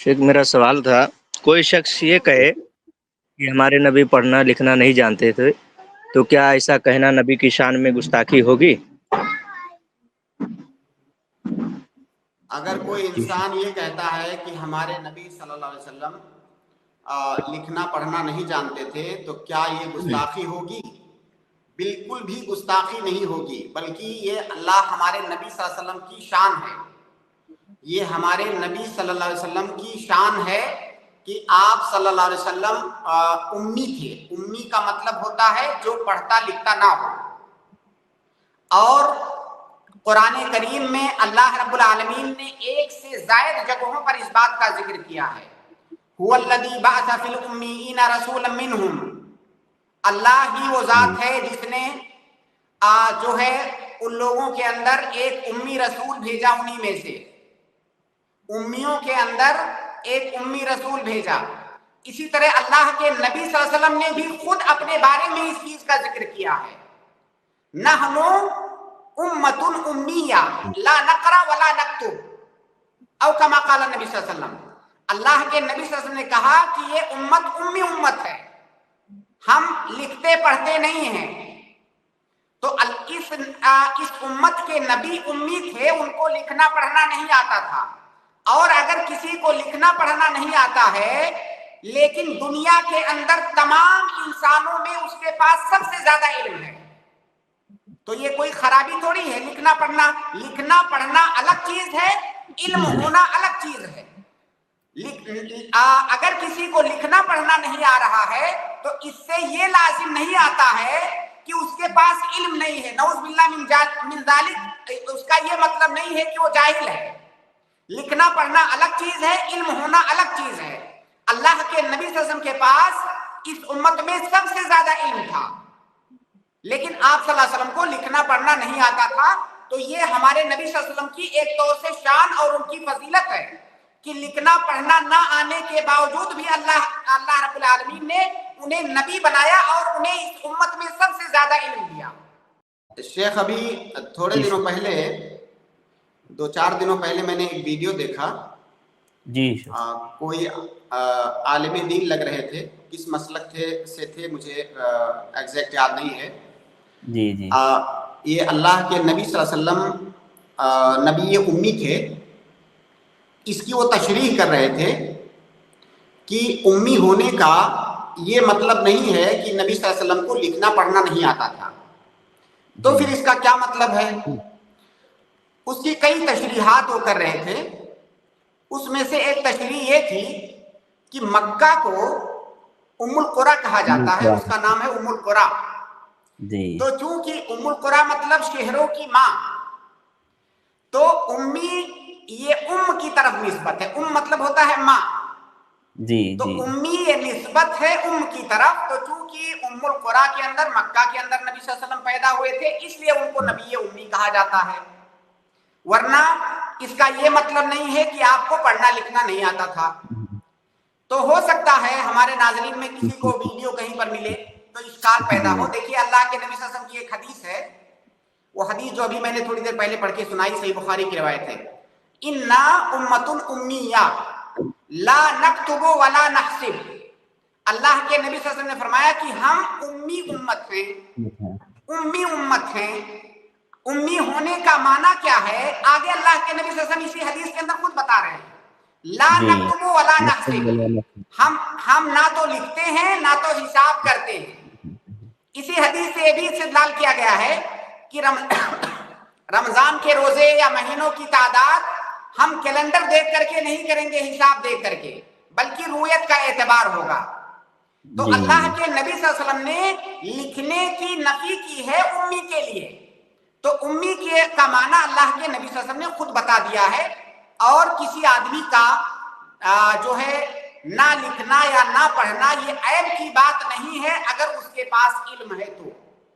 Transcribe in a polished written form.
شیخ میرا سوال تھا، کوئی شخص یہ کہے کہ ہمارے نبی پڑھنا لکھنا نہیں جانتے تھے تو کیا ایسا کہنا نبی کی شان میں گستاخی ہوگی؟ اگر کوئی جی انسان یہ کہتا ہے کہ ہمارے نبی صلی اللہ علیہ وسلم لکھنا پڑھنا نہیں جانتے تھے تو کیا یہ گستاخی ہوگی؟ بالکل بھی گستاخی نہیں ہوگی، بلکہ یہ اللہ ہمارے نبی صلی اللہ علیہ وسلم کی شان ہے۔ یہ ہمارے نبی صلی اللہ علیہ وسلم کی شان ہے کہ آپ صلی اللہ علیہ وسلم امی تھے۔ امی کا مطلب ہوتا ہے جو پڑھتا لکھتا نہ ہو۔ اور قرآن کریم میں اللہ رب العالمین نے ایک سے زائد جگہوں پر اس بات کا ذکر کیا ہے۔ هو الذی بعث فی الامیین رسولا منہم، اللہ ہی وہ ذات ہے جس نے جو ہے ان لوگوں کے اندر ایک امی رسول بھیجا، انہی میں سے امیوں کے اندر ایک امی رسول بھیجا۔ اسی طرح اللہ کے نبی صلی اللہ علیہ وسلم نے بھی خود اپنے بارے میں اس چیز کا ذکر کیا ہے، نحن امۃ امیہ لا نقرأ ولا نکتب، او کما قال النبی صلی اللہ علیہ وسلم۔ اللہ کے نبی صلی اللہ علیہ وسلم نے کہا کہ یہ امت امی امت ہے، ہم لکھتے پڑھتے نہیں ہیں۔ تو اس امت کے نبی امی تھے، ان کو لکھنا پڑھنا نہیں آتا تھا۔ اور اگر کسی کو لکھنا پڑھنا نہیں آتا ہے لیکن دنیا کے اندر تمام انسانوں میں اس کے پاس سب سے زیادہ علم ہے، تو یہ کوئی خرابی تھوڑی ہے لکھنا پڑھنا۔ لکھنا پڑھنا الگ چیز ہے، علم ہونا الگ چیز ہے۔ اگر کسی کو لکھنا پڑھنا نہیں آ رہا ہے تو اس سے یہ لازم نہیں آتا ہے کہ اس کے پاس علم نہیں ہے، نعوذ باللہ من ذالک۔ اس کا یہ مطلب نہیں ہے کہ وہ جاہل ہے۔ لکھنا پڑھنا الگ چیز ہے، علم ہونا الگ چیز ہے۔ اللہ کے نبی صلی اللہ علیہ وسلم کے پاس اس امت میں سب سے زیادہ علم تھا، لیکن آپ صلی اللہ علیہ وسلم کو لکھنا پڑھنا نہیں آتا تھا۔ تو یہ ہمارے نبی صلی اللہ علیہ وسلم کی ایک طور سے شان اور ان کی فضیلت ہے کہ لکھنا پڑھنا نہ آنے کے باوجود بھی اللہ رب العالمین نے انہیں نبی بنایا اور انہیں اس امت میں سب سے زیادہ علم دیا۔ شیخ ابھی تھوڑے جی دنوں پہلے 2-4 دنوں پہلے میں نے ایک ویڈیو دیکھا، جی کوئی عالم دین لگ رہے تھے، کس مسلک سے تھے مجھے ایگزیکٹ یاد نہیں ہے۔ جی جی یہ اللہ کے نبی صلی اللہ علیہ وسلم نبی امی تھے، اس کی وہ تشریح کر رہے تھے کہ امی ہونے کا یہ مطلب نہیں ہے کہ نبی صلی اللہ علیہ وسلم کو لکھنا پڑھنا نہیں آتا تھا۔ تو پھر اس کا کیا مطلب ہے؟ اس کی کئی تشریحات وہ کر رہے تھے۔ اس میں سے ایک تشریح یہ تھی کہ مکہ کو ام القریٰ کہا جاتا ہے، اس کا نام ہے ام القریٰ۔ تو چونکہ ام القریٰ مطلب شہروں کی ماں، تو امی یہ کی طرف نسبت ہے۔ مطلب ہوتا ہے ماں، تو امی یہ نسبت ہے کی طرف۔ تو چونکہ ام القریٰ کے اندر، مکہ کے اندر نبی صلی اللہ علیہ وسلم پیدا ہوئے تھے، اس لیے ان کو نبی امی کہا جاتا ہے۔ ورنہ اس کا یہ مطلب نہیں ہے کہ آپ کو پڑھنا لکھنا نہیں آتا تھا۔ تو ہو سکتا ہے ہمارے ناظرین میں کسی کو ویڈیو کہیں پر ملے تو اشکال پیدا ہو۔ دیکھیے اللہ کے نبی صلی اللہ علیہ وسلم کی ایک حدیث ہے، وہ حدیث جو ابھی میں نے تھوڑی دیر پہلے پڑھ کے سنائی، صحیح بخاری کی روایت ہے، انا امۃ امیہ لا نکتب ولا نحسب۔ اللہ کے نبی صلی اللہ علیہ وسلم نے فرمایا کہ ہم امی امت ہیں، امی امت ہیں۔ امی ہونے کا معنی کیا ہے؟ آگے اللہ کے نبی صلی اللہ علیہ وسلم اسی حدیث کے اندر خود بتا رہے ہیں، لا نکتب ولا نحسب، ہم نہ تو لکھتے ہیں نہ تو حساب کرتے ہیں۔ اسی حدیث سے یہ بھی استدلال کیا گیا ہے کہ رمضان کے روزے یا مہینوں کی تعداد ہم کیلنڈر دیکھ کر کے نہیں کریں گے، حساب دیکھ کر کے، بلکہ رویت کا اعتبار ہوگا۔ تو اللہ کے نبی صلی اللہ علیہ وسلم نے لکھنے کی نفی کی ہے امی کے لیے، تو امی کا معنی اللہ کے نبی صلی اللہ علیہ وسلم نے خود بتا دیا ہے۔ اور کسی آدمی کا جو ہے نہ لکھنا یا نہ پڑھنا یہ عیب کی بات نہیں ہے اگر اس کے پاس علم ہے تو۔